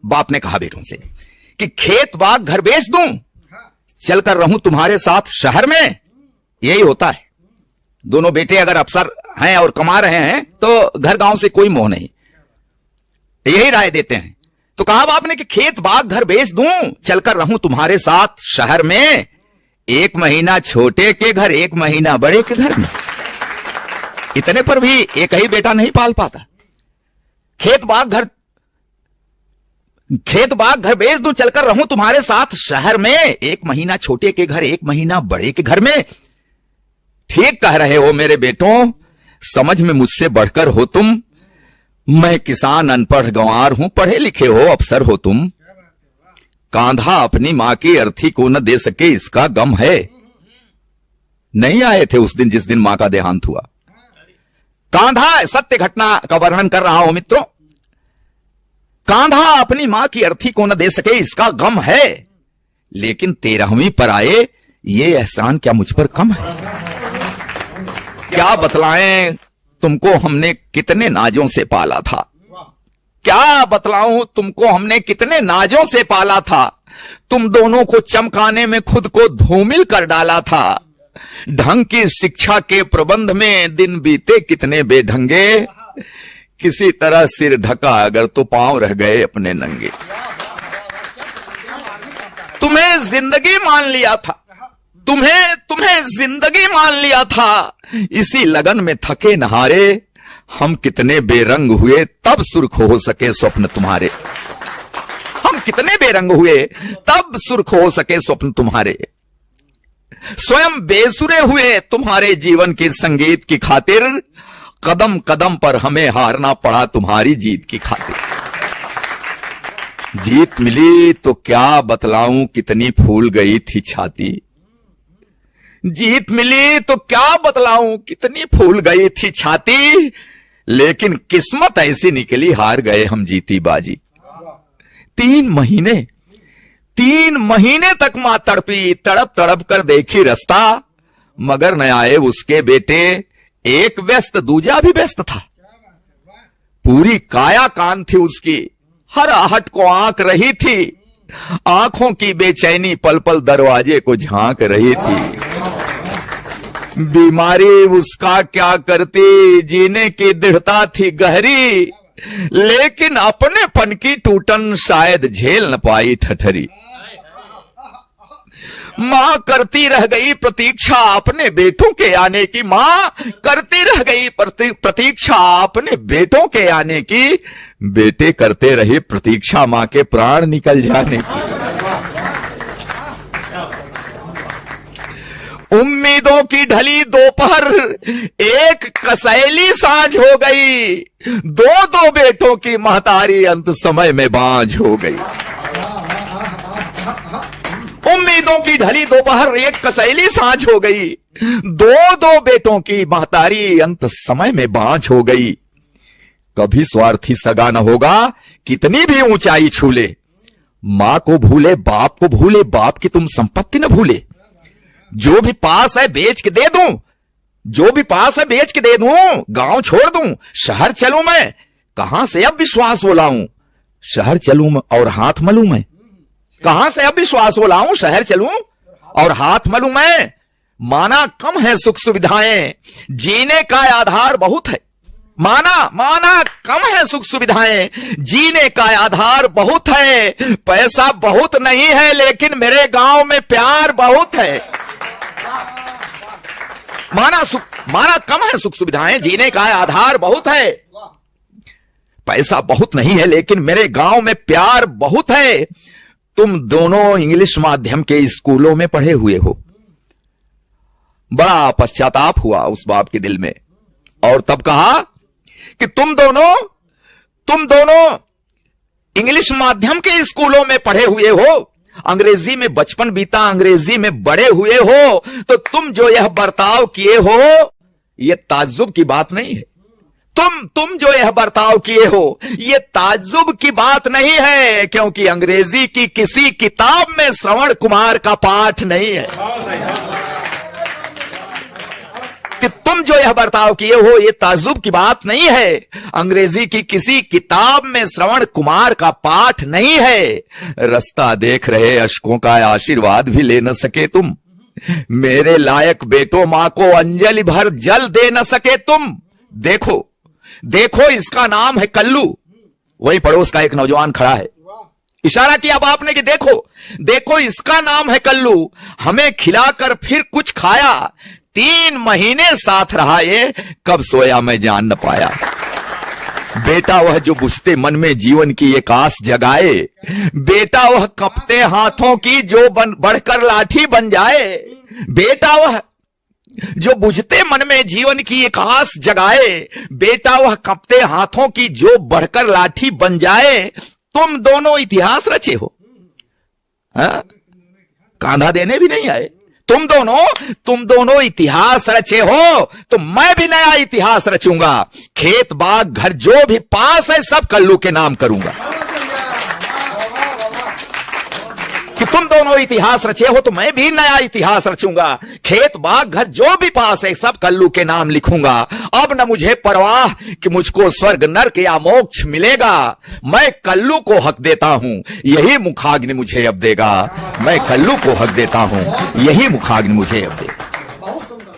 बाप ने कहा बेटों से कि खेत बाग घर बेच दूं, चलकर रहूं तुम्हारे साथ शहर में। यही होता है, दोनों बेटे अगर अफसर हैं और कमा रहे हैं तो घर गांव से कोई मोह नहीं, यही राय देते हैं। तो कहा बाप ने कि खेत बाग घर बेच दूं, चलकर रहूं तुम्हारे साथ शहर में, 1 महीना छोटे के घर 1 महीना बड़े के घर में। इतने पर भी एक ही बेटा नहीं पाल पाता। खेत बाग घर बेच दूं, चलकर रहूं तुम्हारे साथ शहर में, 1 महीना छोटे के घर 1 महीना बड़े के घर में। ठीक कह रहे हो मेरे बेटों, समझ में मुझसे बढ़कर हो तुम। मैं किसान अनपढ़ गंवार हूं, पढ़े लिखे हो अफसर हो तुम। कांधा अपनी मां की अर्थी को न दे सके, इसका गम है। नहीं आए थे उस दिन जिस दिन मां का देहांत हुआ। कांधा, सत्य घटना का वर्णन कर रहा हूं मित्रों। कांधा अपनी मां की अर्थी को न दे सके, इसका गम है, लेकिन 13वीं पर आए, ये एहसान क्या मुझ पर कम है? क्या बतलाएं तुमको हमने कितने नाजों से पाला था, क्या बतलाऊं तुमको हमने कितने नाजों से पाला था। तुम दोनों को चमकाने में खुद को धूमिल कर डाला था। ढंग की शिक्षा के प्रबंध में दिन बीते कितने बेढंगे, किसी तरह सिर ढका अगर तो पांव रह गए अपने नंगे। तुम्हें जिंदगी मान लिया था, तुम्हें जिंदगी मान लिया था। इसी लगन में थके नहारे, हम कितने बेरंग हुए तब सुर्ख हो सके स्वप्न तुम्हारे। हम कितने बेरंग हुए तब सुर्ख हो सके स्वप्न तुम्हारे। स्वयं बेसुरे हुए तुम्हारे जीवन के संगीत की खातिर, कदम कदम पर हमें हारना पड़ा तुम्हारी जीत की खातिर। जीत मिली तो क्या बतलाऊं कितनी फूल गई थी छाती। जीत मिली तो क्या बतलाऊं कितनी फूल गई थी छाती, लेकिन किस्मत ऐसी निकली हार गए हम जीती बाजी। 3 महीने तक मां तड़पी, तड़प तड़प कर देखी रास्ता, मगर न आए उसके बेटे, एक व्यस्त दूजा भी व्यस्त था। पूरी काया कान थी उसकी, हर आहट को आंक रही थी, आंखों की बेचैनी पल पल दरवाजे को झांक रही थी। बीमारी उसका क्या करती, जीने की दृढ़ता थी गहरी, लेकिन अपने पन की टूटन शायद झेल न पाई ठठरी। मां करती रह गई प्रतीक्षा अपने बेटों के आने की, मां करती रह गई प्रतीक्षा अपने बेटों के आने की, बेटे करते रहे प्रतीक्षा मां के प्राण निकल जाने की। उम्मीदों की ढली दोपहर, एक कसैली सांझ हो गई, 2 बेटों की महतारी अंत समय में बांझ हो गई। उम्मीदों की ढली दोपहर, एक कसैली सांझ हो गई, 2 बेटों की महतारी अंत समय में बांझ हो गई। कभी स्वार्थी सगा न होगा कितनी भी ऊंचाई छू ले, मां को भूले बाप को भूले, बाप की तुम संपत्ति न भूले। जो भी पास है बेच के दे दूं, जो भी पास है बेच के दे दूं, गांव छोड़ दूं, शहर चलूं मैं, कहां से अब विश्वास वो लाऊं, शहर चलूं और हाथ मलूं मैं। कहां से अब विश्वास वो लाऊं, शहर चलूं और हाथ मलूं मैं। माना कम है सुख सुविधाएं, जीने का आधार बहुत है। माना कम है सुख सुविधाएं, जीने का आधार बहुत है। पैसा बहुत नहीं है लेकिन मेरे गांव में प्यार बहुत है। माना कम है सुख सुविधाएं, जीने का आधार बहुत है। पैसा बहुत नहीं है लेकिन मेरे गांव में प्यार बहुत है। तुम दोनों इंग्लिश माध्यम के स्कूलों में पढ़े हुए हो। बड़ा पश्चाताप हुआ उस बाप के दिल में, और तब कहा कि तुम दोनों इंग्लिश माध्यम के स्कूलों में पढ़े हुए हो, अंग्रेजी में बचपन बीता, अंग्रेजी में बड़े हुए हो, तो तुम जो यह बर्ताव किए हो यह ताज्जुब की बात नहीं है। तुम जो यह बर्ताव किए हो यह ताज्जुब की बात नहीं है, क्योंकि अंग्रेजी की किसी किताब में श्रवण कुमार का पाठ नहीं है। कि तुम जो यह बर्ताव किए हो ये ताज्जुब की बात नहीं है, अंग्रेजी की किसी किताब में श्रवण कुमार का पाठ नहीं है। रास्ता देख रहे अशकों का आशीर्वाद भी ले न सके तुम, मेरे लायक बेटो मां को अंजलि भर जल दे न सके तुम। देखो देखो इसका नाम है कल्लू। वही पड़ोस का एक नौजवान खड़ा है, इशारा किया बाप ने कि देखो देखो इसका नाम है कल्लू, हमें खिलाकर फिर कुछ खाया, 3 महीने साथ रहा ये, कब सोया मैं जान न पाया। बेटा वह जो बुझते मन में जीवन की एक आस जगाए, बेटा वह कपते हाथों की जो बढ़कर लाठी बन जाए। बेटा वह जो बुझते मन में जीवन की एक आस जगाए, बेटा वह कपते हाथों की जो बढ़कर लाठी बन जाए। तुम दोनों इतिहास रचे हो, कांधा देने भी नहीं आए। तुम दोनों इतिहास रचे हो, तो मैं भी नया इतिहास रचूंगा। खेत बाग घर जो भी पास है सब कल्लू के नाम करूंगा। कि तुम दोनों इतिहास रचे हो तो मैं भी नया इतिहास रचूंगा। खेत बाग घर जो भी पास है सब कल्लू के नाम लिखूंगा। अब न मुझे परवाह कि मुझको स्वर्ग नर्क या मोक्ष मिलेगा, मैं कल्लू को हक देता हूं यही मुखाग्नि मुझे अब देगा। मैं कल्लू को हक देता हूं यही मुखाग्नि मुझे अब देगा।